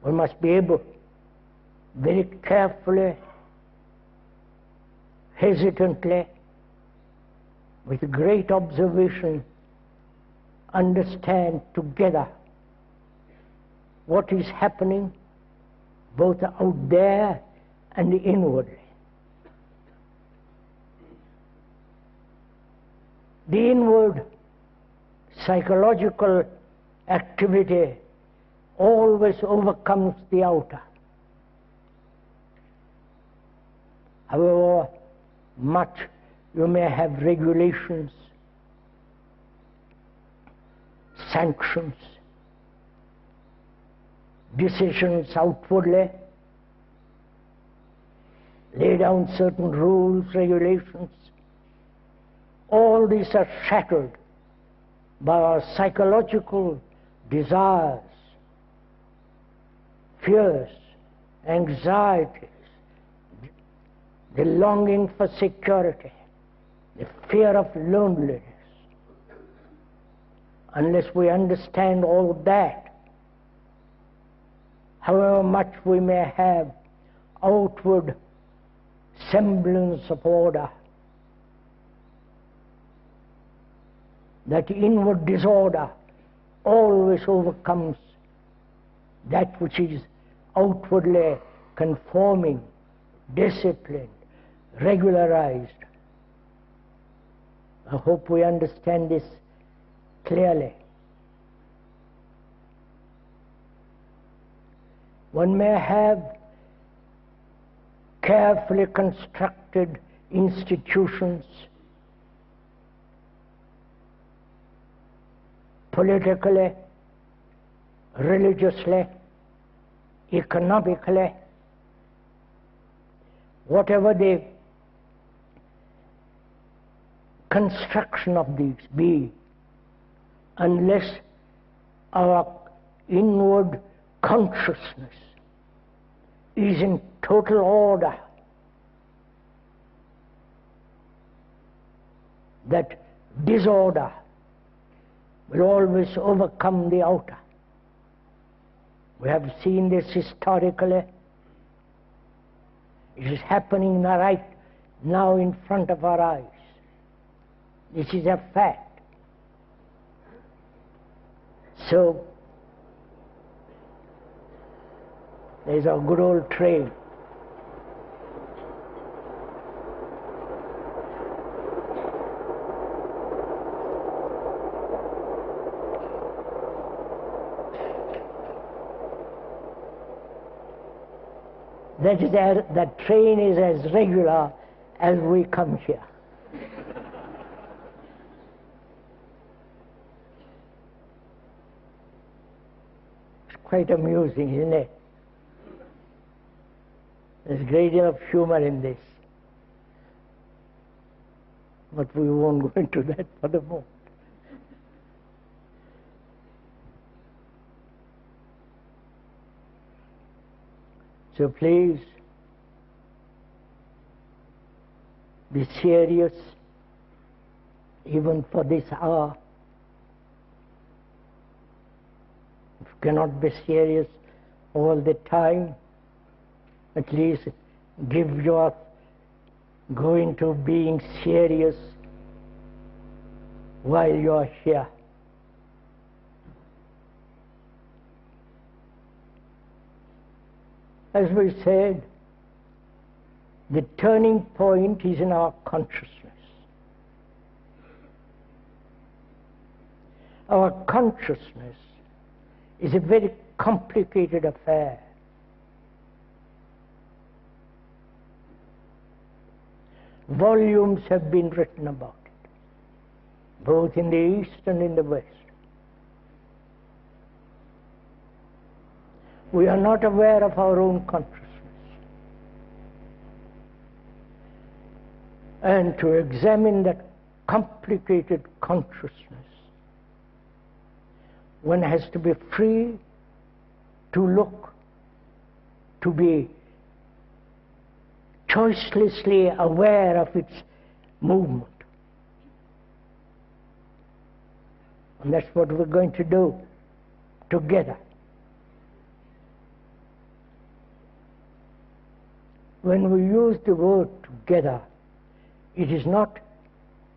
We must be able, very carefully, hesitantly, with great observation, understand together what is happening both out there and inwardly. The inward psychological activity always overcomes the outer. However much you may have regulations, sanctions, decisions outwardly, lay down certain rules, regulations, all these are shattered by our psychological desires, fears, anxieties, the longing for security, the fear of loneliness. Unless we understand all that, however much we may have outward semblance of order, that inward disorder always overcomes that which is outwardly conforming, disciplined, regularized. I hope we understand this clearly. One may have carefully constructed institutions, politically, religiously, economically, whatever the construction of these be, unless our inward consciousness is in total order, that disorder will always overcome the outer. We have seen this historically. It is happening right now in front of our eyes. This is a fact. So, there's a good old train. That train is as regular as we come here. It's quite amusing, isn't it? There's a great deal of humor in this. But we won't go into that for the moment. So please, be serious even for this hour. If you cannot be serious all the time, at least go into being serious while you are here. As we said, the turning point is in our consciousness. Our consciousness is a very complicated affair. Volumes have been written about it, both in the East and in the West. We are not aware of our own consciousness. And to examine that complicated consciousness, one has to be free to look, to be choicelessly aware of its movement. And that's what we're going to do together. when we use the word together, it is not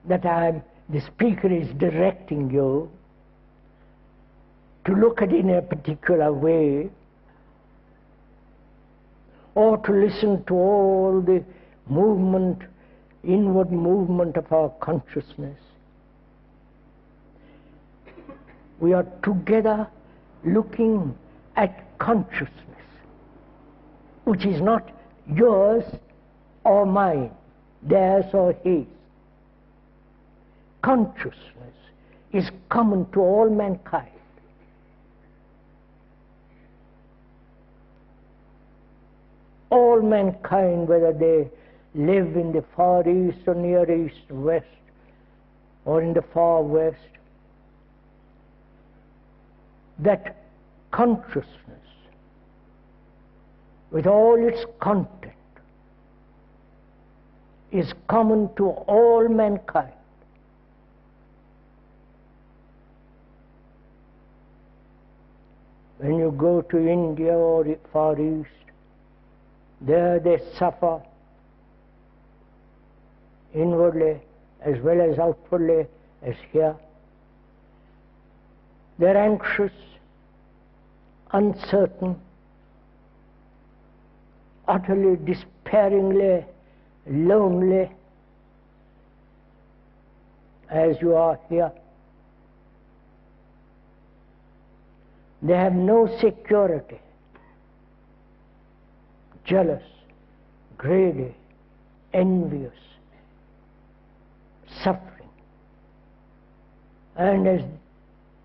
that the speaker is directing you to look at it in a particular way, or to listen to all the movement, inward movement of our consciousness. We are together looking at consciousness, which is not yours or mine, theirs or his. Consciousness is common to all mankind. All mankind, whether they live in the Far East or Near East, West, or in the Far West, that consciousness, with all its content, is common to all mankind. When you go to India or the Far East, there they suffer inwardly as well as outwardly as here. They're anxious, uncertain, utterly despairingly lonely, as you are here. They have no security, jealous, greedy, envious, suffering. And as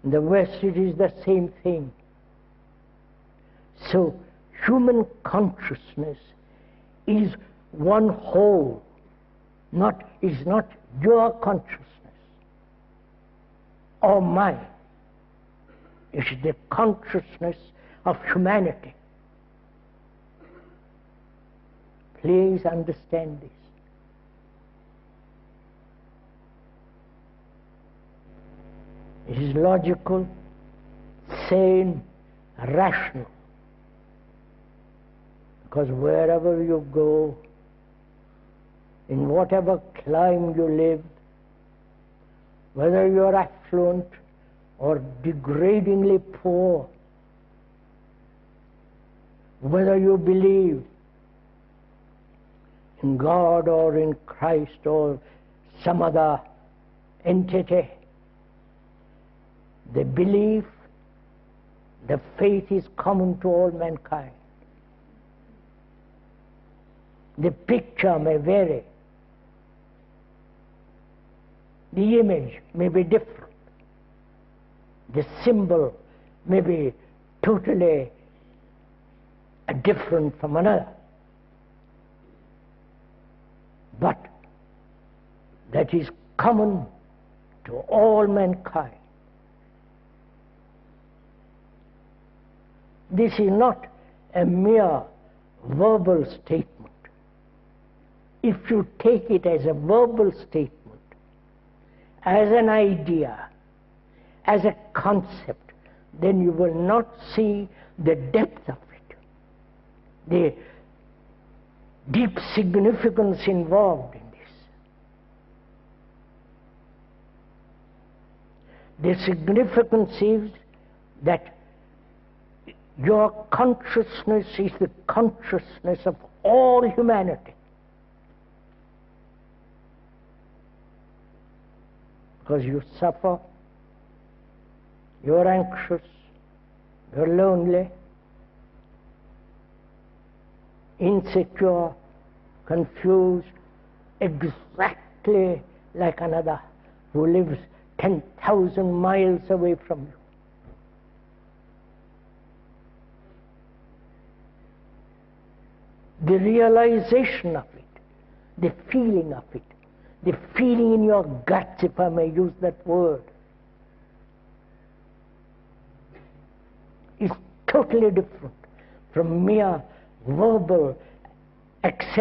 in the West it is the same thing. So human consciousness is one whole, is not your consciousness or mine. It is the consciousness of humanity. Please understand this. It is logical, sane, rational. Because wherever you go, in whatever clime you live, whether you are affluent or degradingly poor, whether you believe in God or in Christ or some other entity, the belief, the faith is common to all mankind. The picture may vary. The image may be different. The symbol may be totally different from another. But that is common to all mankind. This is not a mere verbal statement. If you take it as a verbal statement, as an idea, as a concept, then you will not see the depth of it, the deep significance involved in this. The significance is that your consciousness is the consciousness of all humanity. Because you suffer, you're anxious, you're lonely, insecure, confused, exactly like another who lives 10,000 miles away from you. The realization of it, the feeling of it, the feeling in your guts, if I may use that word, is totally different from mere verbal acceptance